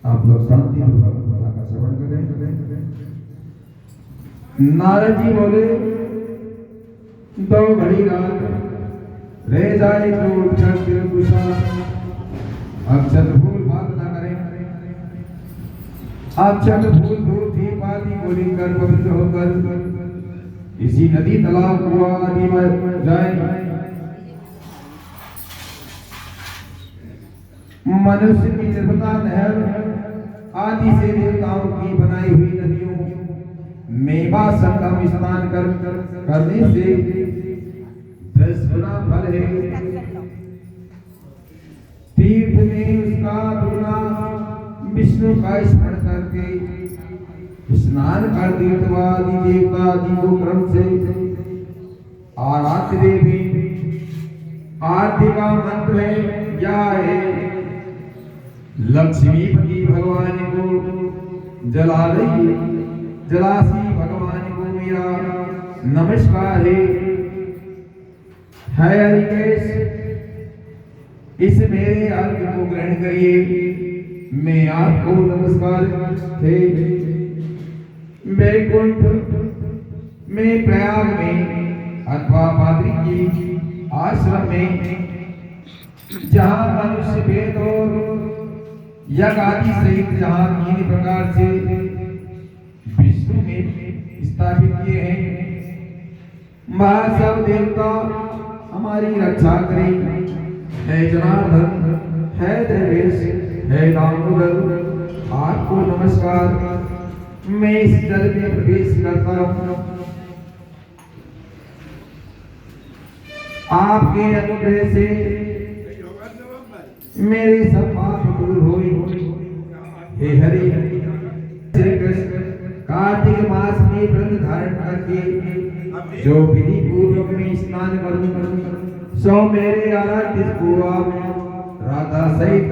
आप लोग शांति पूर्वक कथा का श्रवण करें। नारद जी बोले, दो घड़ी रात रह जाए तो उठकर दिल गुस्सा, अक्षत फूल बात न करें। अक्षत फूल दूर थी पाती बोली कर पवित्र होकर इसी नदी तालाब कुआं आदि में जाए। मनुष्य की निर्मता नहर आदि से देवताओं की बनाई हुई नदियों मेवा संगम स्नान करने से 10 गुना फल है। तीर्थ में उसका दुगना विष्णु का स्मरण करके स्नान कर तीर्थवादी देवता आदि को क्रम से आराध्य देवी आद्य का मंत्र है क्या है। लक्ष्मीपति भगवान को जला रही जलासी भगवान को मेरा नमस्कार है। हरिकेश इस मेरे अर्घ को ग्रहण करिए, मैं आपको नमस्कार है। वैकुंठ में प्रयाग में अथवा पाद्री की आश्रम में जहाँ मनुष्य वेद और यज्ञ आदि सहित जहाँ 3 प्रकार से विष्णु में स्थापित किए हैं, वह सब देवता हमारी रक्षा करें। है जनार्दन, है देवेश, है दामोदर, आपको नमस्कार। मैं इस जल में प्रवेश करता हूँ, आपके अनुग्रह से मेरे सब पाप दूर होए। हे हरि श्री कृष्ण कार्तिक मास में व्रत धारण करके जो विधि पूर्वक में स्नान करूं सो मेरे आराध्य को आप राधा सहित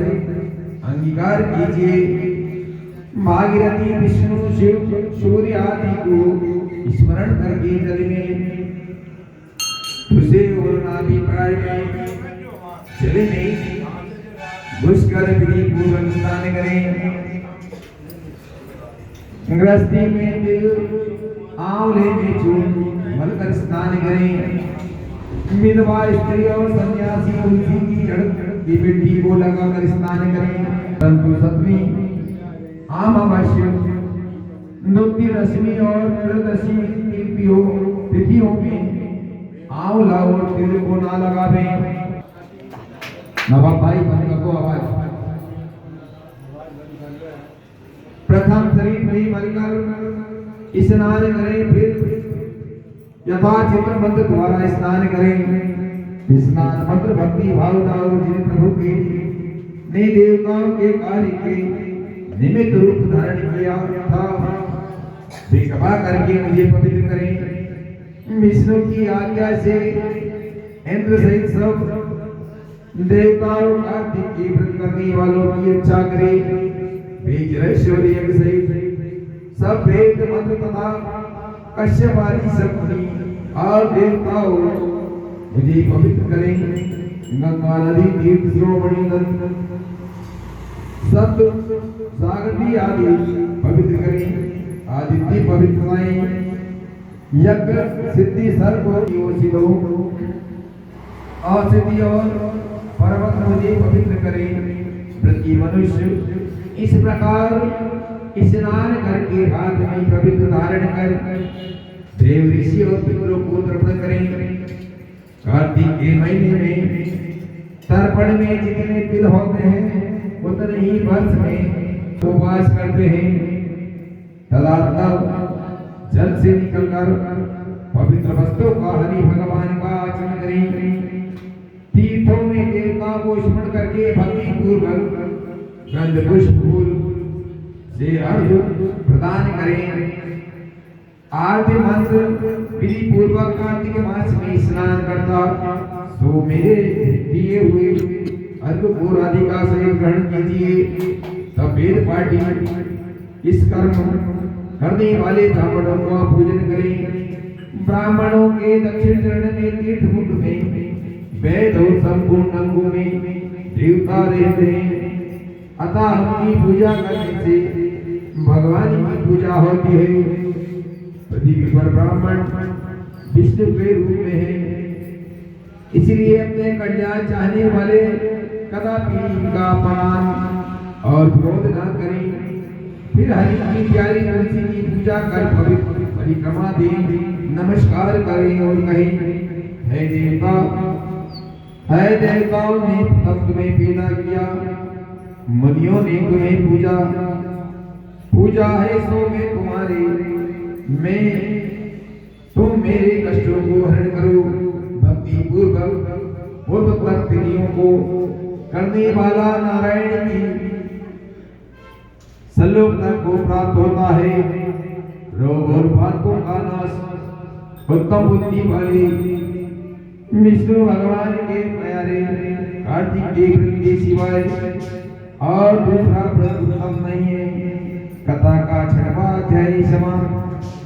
अंगीकार कीजिए। भागीरथी विष्णु शिव सूर्य आदि को स्मरण करके जल में तुझे और नाभि प्राय में चले नहीं घुसकर विधि पूर्वक स्नान करें। गृहस्थी में तिल आंवले में चूर्ण मलकर स्नान करें। विधवा स्त्री और सन्यासी तुलसी की जड़ की मिट्टी को लगाकर स्नान करें। परंतु सप्तमी अमावस्या नौमी दशमी और त्रयोदशी तिथियों में आंवला और तिल को ना लगावें। नवाब भाई बंद को आवाज। प्रथम शरीर में मलकर स्नान करें, फिर यथाचित्र मंत्र द्वारा स्नान करें। स्नान मंत्र भक्ति भावना और जिन प्रभु के ने देवताओं के कार्य के निमित्त रूप धारण किया था, वे कृपा करके मुझे पवित्र करें। विष्णु की आज्ञा से इंद्र सहित सब देवताओं कार्तिक की व्रत करने वालों की इच्छा करे। सहित सब वेद मंत्र तथा कश्यप आदि सब मुनि और देवताओं मुझे पवित्र करें। गंगा नदी तीर्थ शिरोमणि सप्त सागरी आदि पवित्र करें। आदित्य पवित्र बनाएं। यज्ञ सिद्धि सर्प औषधि और पर्वत मुझे पवित्र करें। प्रति मनुष्य इस प्रकार स्नान करके हाथ में पवित्र धारण कर देव ऋषि और पितरों को तर्पण करें। कार्तिक के महीने में तर्पण में जितने तिल होते हैं उतने ही वर्ष में उपवास करते हैं। तदनंतर जल से निकलकर पवित्र वस्त्रों का हरि भगवान का आचरण करें। तीर्थों में देवता को स्मरण करके भक्ति पूर्वक गंध पुष्प फूल से अर्घ्य प्रदान करें। आद्य मंत्र विधि पूर्वक कार्तिक मास में स्नान करता सो मेरे दिए हुए अर्घ्य को राधिका सहित ग्रहण कीजिए। तब वेद पाठी इस कर्म करने वाले ब्राह्मणों का पूजन करें। ब्राह्मणों के दक्षिण चरण में तीर्थ मुख में वेद और संपूर्ण अंगों में देवता रहते हैं। अतः उनकी पूजा करने से भगवान की पूजा होती है। पृथ्वी पर ब्राह्मण विष्णु के रूप में है, इसलिए अपने कल्याण चाहने वाले कदापि इनका अपमान और क्रोध न करें। फिर हरि की प्यारी तुलसी की पूजा कर पवित्र परिक्रमा दें, नमस्कार करें और कहें, हे देवता, है देवताओं ने तब तुम्हें पैदा किया, मुनियों ने तुम्हें पूजा पूजा है सो मैं तुम्हारे, मैं तुम मेरे कष्टों को हरण करो। भक्ति पूर्वक पूर्वक विधियों को करने वाला नारायण की सल्लोकता को प्राप्त होता है। रोग और पापों का नाश, उत्तम बुद्धि वाले विष्णु भगवान के प्यारे कार्तिक के व्रत के सिवाय और दूसरा व्रत उत्तम नहीं है।